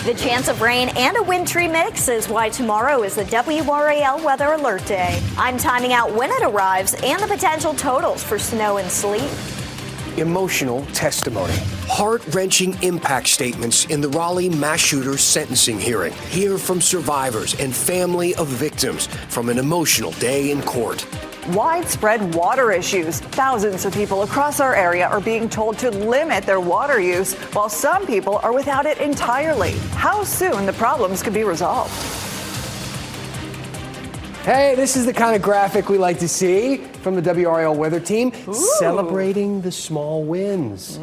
The chance of rain and a wintry mix is why tomorrow is the WRAL Weather Alert Day. I'm timing out when it arrives and the potential totals for snow and sleet. Emotional testimony. Heart-wrenching impact statements in the Raleigh mass shooter sentencing hearing. Hear from survivors and family of victims from an emotional day in court. Widespread water issues. Thousands of people across our area are being told to limit their water use, while some people are without it entirely. How soon the problems could be resolved? Hey, this is the kind of graphic we like to see from the WRAL weather team. Ooh. Celebrating the small wins.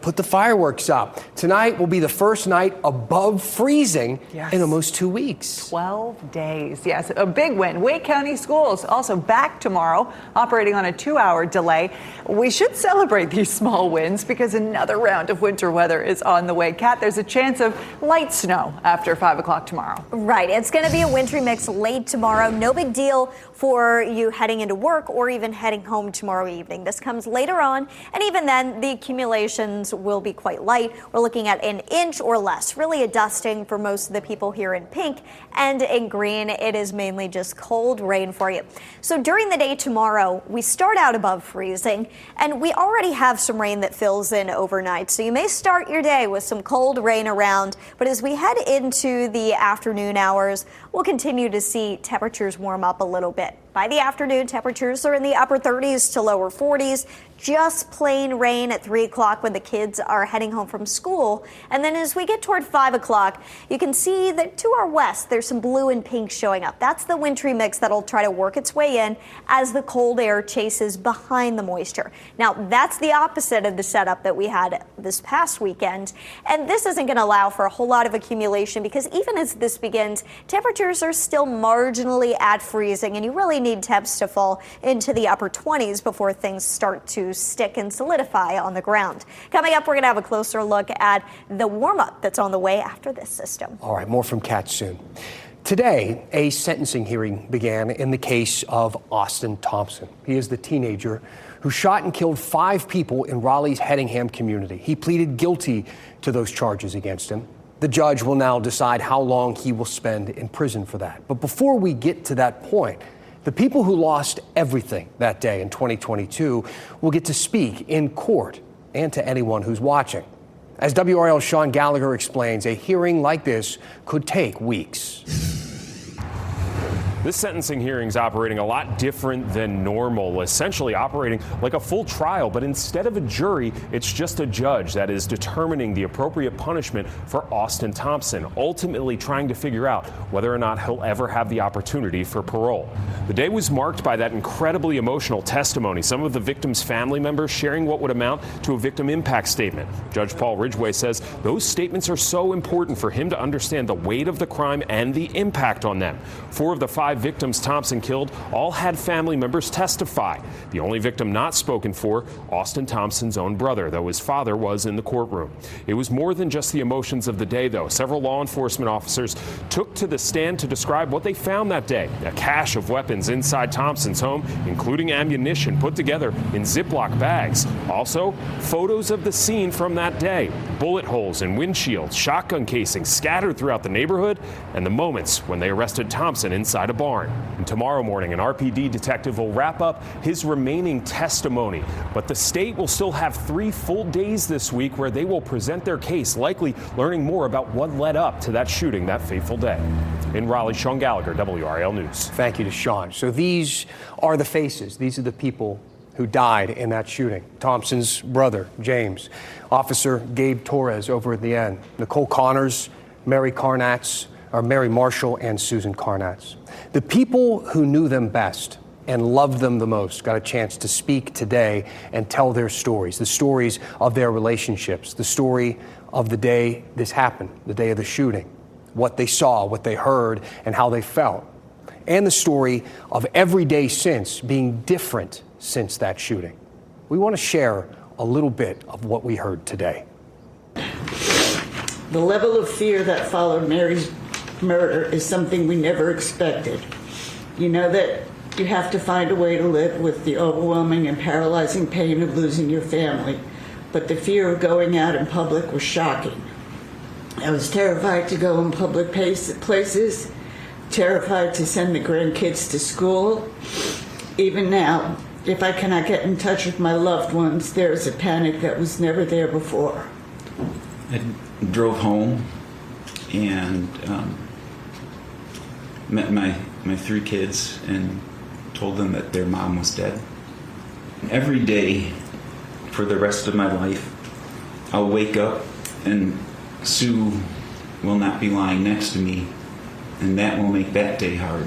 Put the fireworks up. Tonight will be the first night above freezing in almost 2 weeks. 12 days. Yes, a big win. Wake County schools also back tomorrow, operating on a 2-hour delay. We should celebrate these small wins because another round of winter weather is on the way. Kat, there's a chance of light snow after 5 o'clock tomorrow. Right. It's going to be a wintry mix late tomorrow. No big deal for you heading into work or even heading home tomorrow evening. This comes later on, and even then, the accumulations will be quite light. We're looking at an inch or less, really a dusting for most of the people here in pink, and in green, it is mainly just cold rain for you. So during the day tomorrow, we start out above freezing, and we already have some rain that fills in overnight. So you may start your day with some cold rain around, but as we head into the afternoon hours, we'll continue to see temperatures warm up a little bit. By the afternoon, temperatures are in the upper 30s to lower 40s. Just plain rain at 3 o'clock when the kids are heading home from school. And then as we get toward 5 o'clock, you can see that to our west, there's some blue and pink showing up. That's the wintry mix that'll try to work its way in as the cold air chases behind the moisture. Now, that's the opposite of the setup that we had this past weekend. And this isn't going to allow for a whole lot of accumulation because even as this begins, temperatures are still marginally at freezing, and you really need temps to fall into the upper 20s before things start to stick and solidify on the ground. Coming up, we're going to have a closer look at the warm-up that's on the way after this system. All right, more from Kat soon. Today, a sentencing hearing began in the case of Austin Thompson. He is the teenager who shot and killed 5 people in Raleigh's Hedingham community. He pleaded guilty to those charges against him. The judge will now decide how long he will spend in prison for that. But before we get to that point, the people who lost everything that day in 2022 will get to speak in court and to anyone who's watching. As WRAL's Sean Gallagher explains, a hearing like this could take weeks. This sentencing hearing is operating a lot different than normal, essentially operating like a full trial, but instead of a jury, it's just a judge that is determining the appropriate punishment for Austin Thompson, ultimately trying to figure out whether or not he'll ever have the opportunity for parole. The day was marked by that incredibly emotional testimony, some of the victim's family members sharing what would amount to a victim impact statement. Judge Paul Ridgway says those statements are so important for him to understand the weight of the crime and the impact on them. 4 of the 5 victims Thompson killed all had family members testify. The only victim not spoken for, Austin Thompson's own brother, though his father was in the courtroom. It was more than just the emotions of the day, though. Several law enforcement officers took to the stand to describe what they found that day. A cache of weapons inside Thompson's home, including ammunition put together in Ziploc bags. Also, photos of the scene from that day. Bullet holes in windshields, shotgun casings scattered throughout the neighborhood, and the moments when they arrested Thompson inside a barn. And tomorrow morning, an RPD detective will wrap up his remaining testimony. But the state will still have 3 full days this week where they will present their case, likely learning more about what led up to that shooting that fateful day. In Raleigh, Sean Gallagher, WRAL News. Thank you to Sean. So these are the faces. These are the people who died in that shooting. Thompson's brother, James, Officer Gabe Torres over at the end, Nicole Connors, Mary Marshall, and Susan Carnatz. The people who knew them best and loved them the most got a chance to speak today and tell their stories, the stories of their relationships, the story of the day this happened, the day of the shooting, what they saw, what they heard, and how they felt, and the story of every day since being different since that shooting. We want to share a little bit of what we heard today. The level of fear that followed Mary's murder is something we never expected. You know that you have to find a way to live with the overwhelming and paralyzing pain of losing your family, but the fear of going out in public was shocking. I was terrified to go in public places, terrified to send the grandkids to school. Even now, if I cannot get in touch with my loved ones, there is a panic that was never there before. I drove home and met my 3 kids and told them that their mom was dead. Every day for the rest of my life, I'll wake up and Sue will not be lying next to me, and that will make that day hard.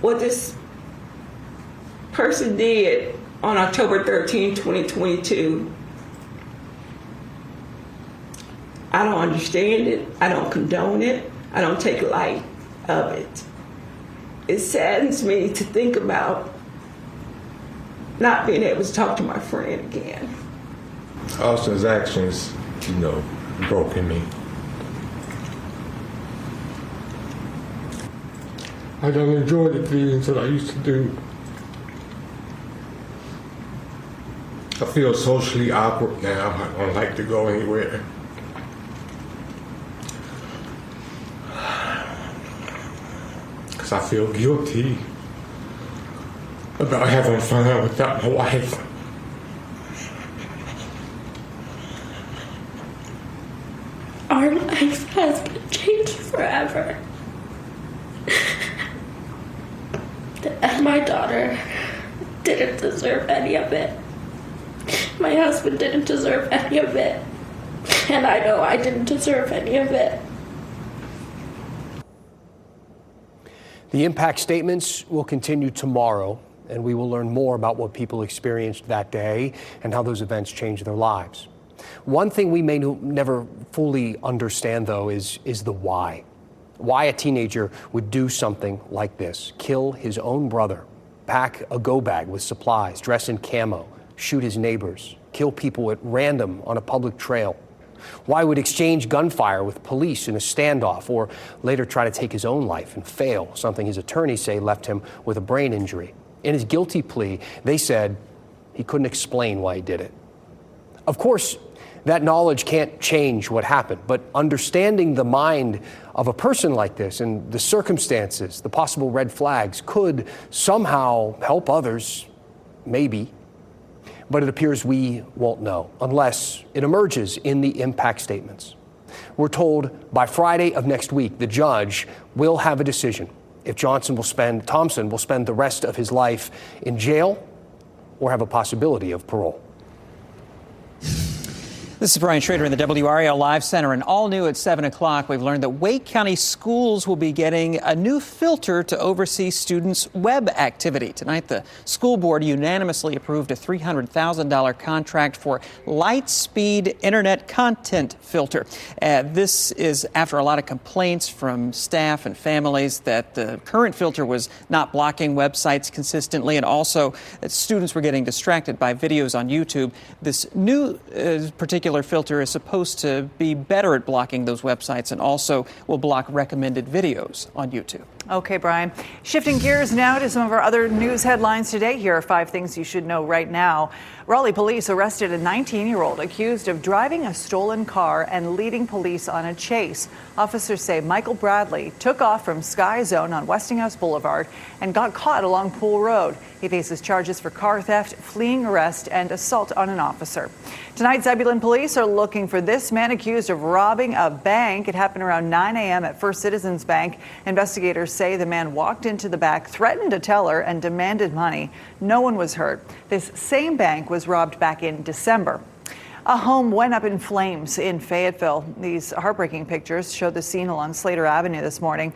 What this person did on October 13, 2022, I don't understand it. I don't condone it. I don't take light of it. It saddens me to think about not being able to talk to my friend again. Austin's actions, broken me. I don't enjoy the things that I used to do. I feel socially awkward now. I don't like to go anywhere. Because I feel guilty about having fun without my wife. Our life has been changed forever. And my daughter didn't deserve any of it. My husband didn't deserve any of it. And I know I didn't deserve any of it. The impact statements will continue tomorrow, and we will learn more about what people experienced that day and how those events changed their lives. One thing we may never fully understand, though, is the why. Why a teenager would do something like this: kill his own brother, pack a go bag with supplies, dress in camo, shoot his neighbors, kill people at random on a public trail. Why would exchange gunfire with police in a standoff, or later try to take his own life and fail, something his attorneys say left him with a brain injury. In his guilty plea, they said he couldn't explain why he did it. Of course, that knowledge can't change what happened, but understanding the mind of a person like this and the circumstances, the possible red flags, could somehow help others, maybe. But it appears we won't know unless it emerges in the impact statements. We're told by Friday of next week, the judge will have a decision if Thompson will spend the rest of his life in jail or have a possibility of parole. This is Brian Schrader in the WRAL Live Center, and all new at 7 o'clock, we've learned that Wake County schools will be getting a new filter to oversee students' web activity. Tonight, the school board unanimously approved a $300,000 contract for light-speed internet content filter. This is after a lot of complaints from staff and families that the current filter was not blocking websites consistently, and also that students were getting distracted by videos on YouTube. This new particular filter is supposed to be better at blocking those websites and also will block recommended videos on YouTube. Okay, Brian. Shifting gears now to some of our other news headlines today. Here are 5 things you should know right now. Raleigh police arrested a 19-year-old accused of driving a stolen car and leading police on a chase. Officers say Michael Bradley took off from Sky Zone on Westinghouse Boulevard and got caught along Pool Road. He faces charges for car theft, fleeing arrest, and assault on an officer. Tonight, Zebulon police are looking for this man accused of robbing a bank. It happened around 9 a.m. at First Citizens Bank. Investigators say the man walked into the back, threatened a teller, and demanded money. No one was hurt. This same bank was robbed back in December. A home went up in flames in Fayetteville. These heartbreaking pictures show the scene along Slater Avenue this morning.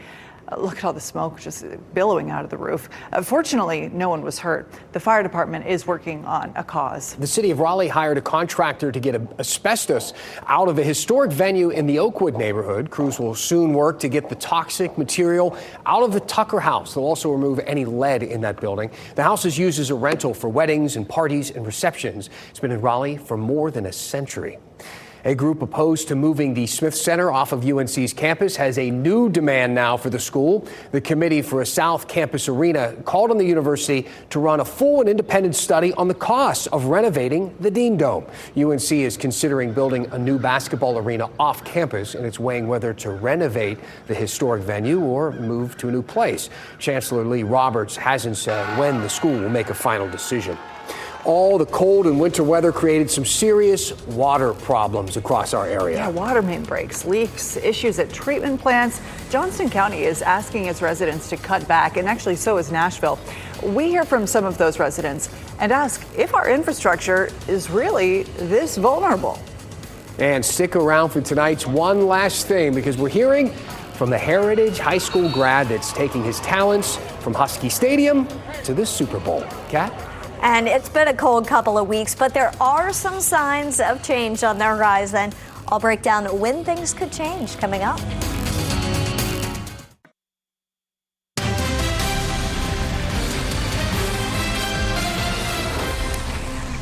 Look at all the smoke just billowing out of the roof. Fortunately, no one was hurt. The fire department is working on a cause. The city of Raleigh hired a contractor to get asbestos out of a historic venue in the Oakwood neighborhood. Crews will soon work to get the toxic material out of the Tucker house. They'll also remove any lead in that building. The house is used as a rental for weddings and parties and receptions. It's been in Raleigh for more than a century. A group opposed to moving the Smith Center off of UNC's campus has a new demand now for the school. The Committee for a South Campus Arena called on the university to run a full and independent study on the costs of renovating the Dean Dome. UNC is considering building a new basketball arena off campus, and it's weighing whether to renovate the historic venue or move to a new place. Chancellor Lee Roberts hasn't said when the school will make a final decision. All the cold and winter weather created some serious water problems across our area. Yeah, water main breaks, leaks, issues at treatment plants. Johnston County is asking its residents to cut back, and actually so is Nashville. We hear from some of those residents and ask if our infrastructure is really this vulnerable. And stick around for tonight's one last thing, because we're hearing from the Heritage High School grad that's taking his talents from Husky Stadium to the Super Bowl. Kat? And it's been a cold couple of weeks, but there are some signs of change on the horizon. I'll break down when things could change coming up.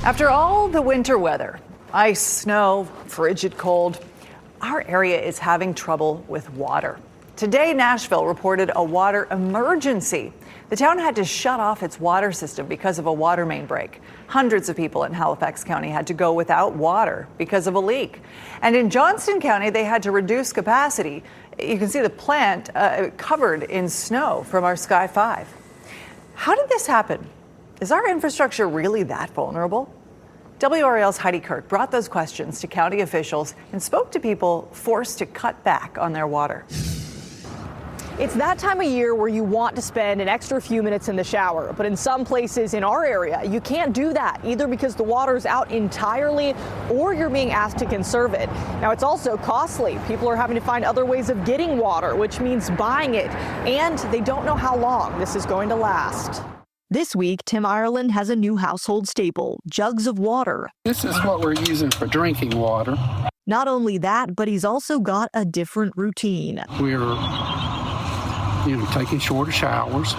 After all the winter weather, ice, snow, frigid cold, our area is having trouble with water. Today, Nashville reported a water emergency. The town had to shut off its water system because of a water main break. Hundreds of people in Halifax County had to go without water because of a leak. And in Johnston County, they had to reduce capacity. You can see the plant covered in snow from our Sky 5. How did this happen? Is our infrastructure really that vulnerable? WRAL's Heidi Kirk brought those questions to county officials and spoke to people forced to cut back on their water. It's that time of year where you want to spend an extra few minutes in the shower, but in some places in our area, you can't do that, either because the water's out entirely or you're being asked to conserve it. Now, it's also costly. People are having to find other ways of getting water, which means buying it, and they don't know how long this is going to last. This week, Tim Ireland has a new household staple, jugs of water. This is what we're using for drinking water. Not only that, but he's also got a different routine. We're taking shorter showers.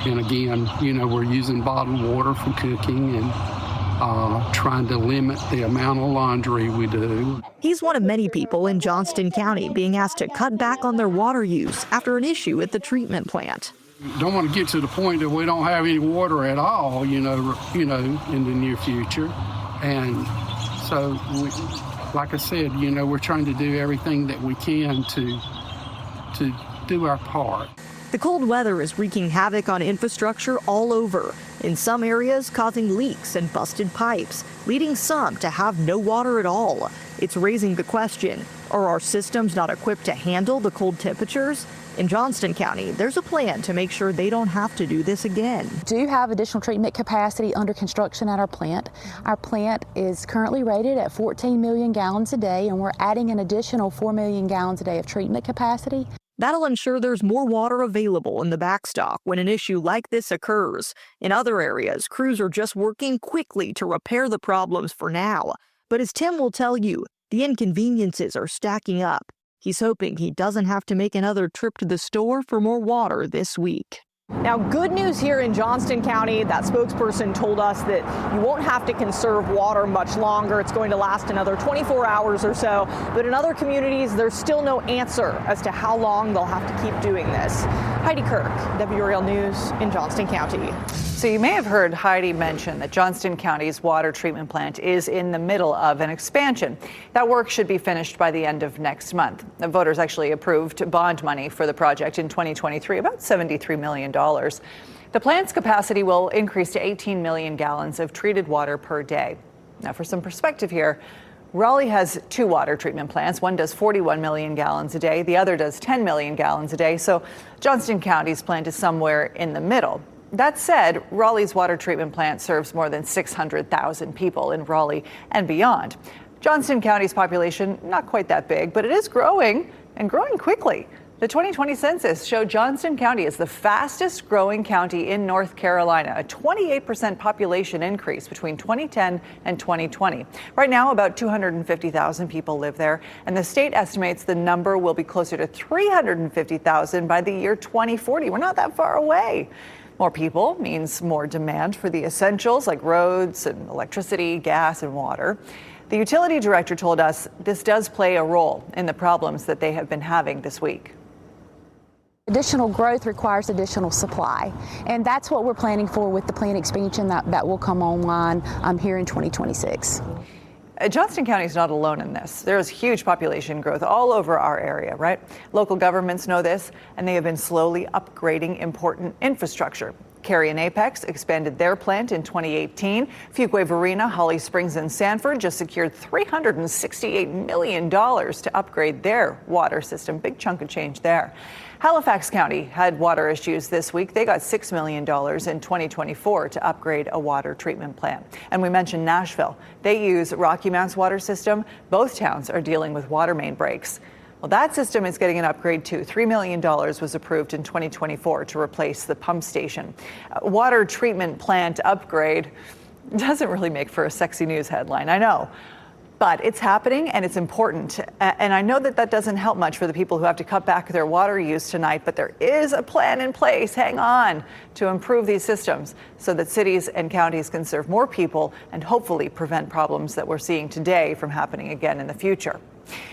And again, we're using bottled water for cooking and trying to limit the amount of laundry we do. He's one of many people in Johnston County being asked to cut back on their water use after an issue at the treatment plant. Don't want to get to the point that we don't have any water at all, in the near future. And so, like I said, we're trying to do everything that we can to do our part. The cold weather is wreaking havoc on infrastructure all over, in some areas causing leaks and busted pipes, leading some to have no water at all. It's raising the question, are our systems not equipped to handle the cold temperatures? In Johnston County, there's a plan to make sure they don't have to do this again. We do have additional treatment capacity under construction at our plant. Our plant is currently rated at 14 million gallons a day, and we're adding an additional 4 million gallons a day of treatment capacity. That'll ensure there's more water available in the backstop when an issue like this occurs. In other areas, crews are just working quickly to repair the problems for now. But as Tim will tell you, the inconveniences are stacking up. He's hoping he doesn't have to make another trip to the store for more water this week. Now, good news here in Johnston County. That spokesperson told us that you won't have to conserve water much longer. It's going to last another 24 hours or so. But in other communities, there's still no answer as to how long they'll have to keep doing this. Heidi Kirk, WRAL News in Johnston County. So you may have heard Heidi mention that Johnston County's water treatment plant is in the middle of an expansion. That work should be finished by the end of next month. The voters actually approved bond money for the project in 2023, about $73 million. The plant's capacity will increase to 18 million gallons of treated water per day. Now, for some perspective here, Raleigh has two water treatment plants. One does 41 million gallons a day. The other does 10 million gallons a day. So Johnston County's plant is somewhere in the middle. That said, Raleigh's water treatment plant serves more than 600,000 people in Raleigh and beyond. Johnston County's population, not quite that big, but it is growing and growing quickly. The 2020 census showed Johnston County is the fastest growing county in North Carolina, a 28% population increase between 2010 and 2020. Right now, about 250,000 people live there, and the state estimates the number will be closer to 350,000 by the year 2040. We're not that far away. More people means more demand for the essentials like roads and electricity, gas, and water. The utility director told us this does play a role in the problems that they have been having this week. Additional growth requires additional supply, and that's what we're planning for with the plant expansion that will come online here in 2026. Johnston County is not alone in this. There is huge population growth all over our area, right? Local governments know this, and they have been slowly upgrading important infrastructure. Cary and Apex expanded their plant in 2018. Fuquay Varina, Holly Springs, and Sanford just secured $368 million to upgrade their water system. Big chunk of change there. Halifax County had water issues this week. They got $6 million in 2024 to upgrade a water treatment plant. And we mentioned Nashville. They use Rocky Mount's water system. Both towns are dealing with water main breaks. Well, that system is getting an upgrade too. $3 million was approved in 2024 to replace the pump station. Water treatment plant upgrade doesn't really make for a sexy news headline, I know. But it's happening and it's important. And I know that doesn't help much for the people who have to cut back their water use tonight, but there is a plan in place, hang on, to improve these systems so that cities and counties can serve more people and hopefully prevent problems that we're seeing today from happening again in the future.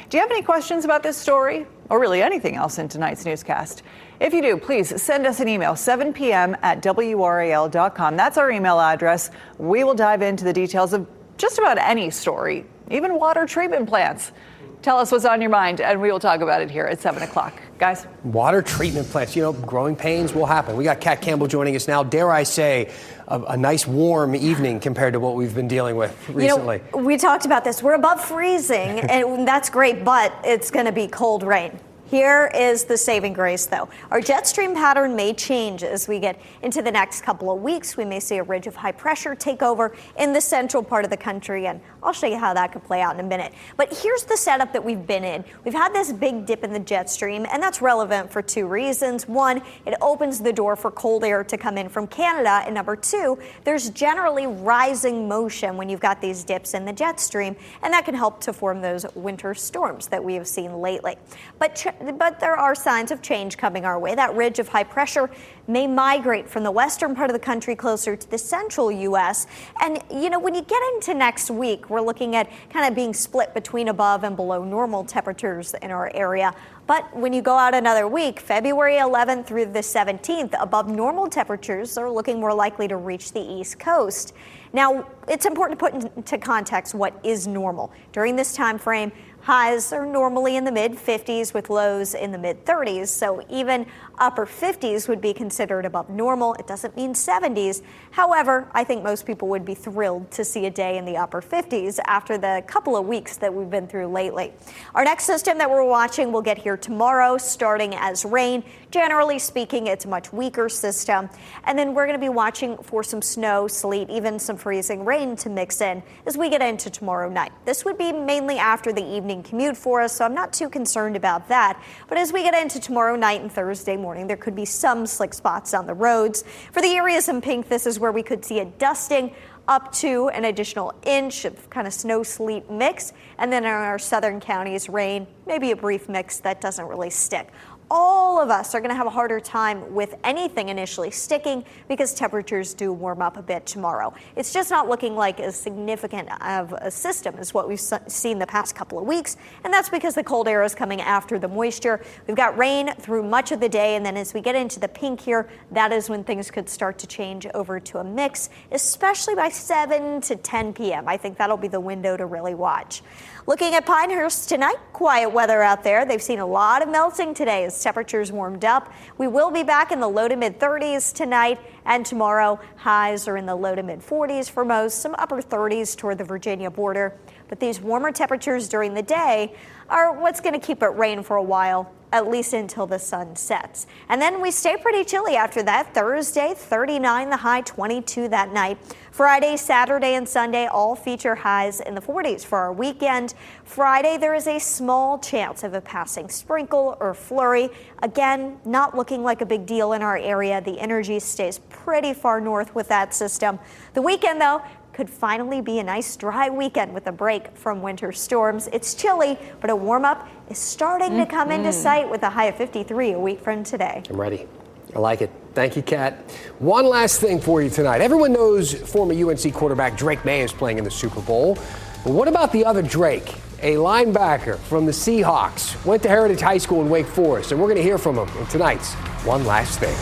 Do you have any questions about this story or really anything else in tonight's newscast? If you do, please send us an email, 7 p.m. at WRAL.com. That's our email address. We will dive into the details of just about any story, even water treatment plants. Tell us what's on your mind, and we will talk about it here at 7 o'clock. Guys? Water treatment plants, growing pains will happen. We got Kat Campbell joining us now. Dare I say, a nice warm evening compared to what we've been dealing with recently. We talked about this. We're above freezing, and that's great, but it's going to be cold rain. Here is the saving grace, though. Our jet stream pattern may change as we get into the next couple of weeks. We may see a ridge of high pressure take over in the central part of the country, and I'll show you how that could play out in a minute. But here's the setup that we've been in. We've had this big dip in the jet stream, and that's relevant for two reasons. One, it opens the door for cold air to come in from Canada, and number two, there's generally rising motion when you've got these dips in the jet stream, and that can help to form those winter storms that we have seen lately. But there are signs of change coming our way. That ridge of high pressure may migrate from the western part of the country closer to the central U.S. And, when you get into next week, we're looking at kind of being split between above and below normal temperatures in our area. But when you go out another week, February 11th through the 17th, above normal temperatures are looking more likely to reach the East Coast. Now, it's important to put into context what is normal. During this time frame, highs are normally in the mid-50s with lows in the mid-30s, so even upper 50s would be considered above normal. It doesn't mean 70s. However, I think most people would be thrilled to see a day in the upper 50s after the couple of weeks that we've been through lately. Our next system that we're watching will get here tomorrow, starting as rain. Generally speaking, it's a much weaker system. And then we're going to be watching for some snow, sleet, even some freezing rain to mix in as we get into tomorrow night. This would be mainly after the evening commute for us, so I'm not too concerned about that. But as we get into tomorrow night and Thursday morning, there could be some slick spots on the roads. For the areas in pink, this is where we could see a dusting up to an additional inch of kind of snow sleet mix. And then in our southern counties, rain, maybe a brief mix that doesn't really stick. All of us are going to have a harder time with anything initially sticking because temperatures do warm up a bit tomorrow. It's just not looking like as significant of a system as what we've seen the past couple of weeks, and that's because the cold air is coming after the moisture. We've got rain through much of the day, and then as we get into the pink here, that is when things could start to change over to a mix, especially by 7 to 10 p.m. I think that'll be the window to really watch. Looking at Pinehurst tonight, quiet weather out there. They've seen a lot of melting today as temperatures warmed up. We will be back in the low to mid 30s tonight and tomorrow. Highs are in the low to mid 40s for most, some upper 30s toward the Virginia border. But these warmer temperatures during the day are what's going to keep it rain for a while, at least until the sun sets. And then we stay pretty chilly after that. Thursday, 39, the high 22 that night. Friday, Saturday, and Sunday all feature highs in the 40s for our weekend. Friday, there is a small chance of a passing sprinkle or flurry. Again, not looking like a big deal in our area. The energy stays pretty far north with that system. The weekend, though, could finally be a nice dry weekend with a break from winter storms. It's chilly, but a warm up is starting to come into sight with a high of 53 a week from today. I'm ready. I like it. Thank you, Kat. One last thing for you tonight. Everyone knows former UNC quarterback Drake May is playing in the Super Bowl. But what about the other Drake, a linebacker from the Seahawks? Went to Heritage High School in Wake Forest, and we're going to hear from him in tonight's One Last Thing.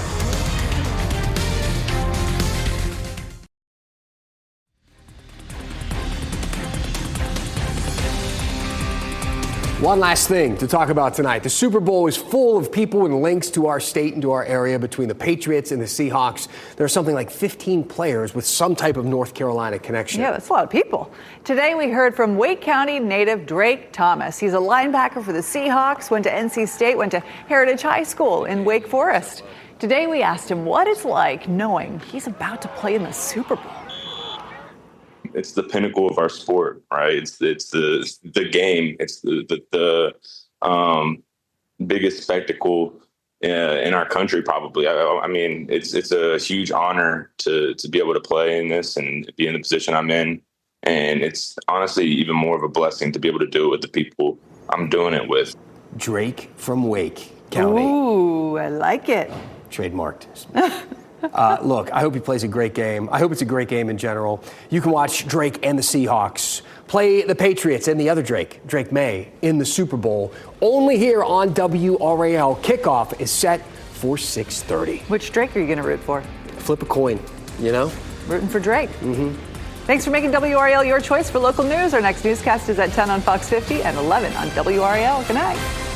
One last thing to talk about tonight. The Super Bowl is full of people and links to our state and to our area between the Patriots and the Seahawks. There are something like 15 players with some type of North Carolina connection. Yeah, that's a lot of people. Today we heard from Wake County native Drake Thomas. He's a linebacker for the Seahawks, went to NC State, went to Heritage High School in Wake Forest. Today we asked him what it's like knowing he's about to play in the Super Bowl. It's the pinnacle of our sport, right? It's the game. It's the biggest spectacle in our country, probably. I mean, it's a huge honor to be able to play in this and be in the position I'm in. And it's honestly even more of a blessing to be able to do it with the people I'm doing it with. Drake from Wake County. Ooh, I like it. Trademarked. Look, I hope he plays a great game. I hope it's a great game in general. You can watch Drake and the Seahawks play the Patriots and the other Drake, Drake May, in the Super Bowl. Only here on WRAL. Kickoff is set for 6:30. Which Drake are you going to root for? Flip a coin, you know? Rooting for Drake. Mm-hmm. Thanks for making WRAL your choice for local news. Our next newscast is at 10 on Fox 50 and 11 on WRAL. Good night.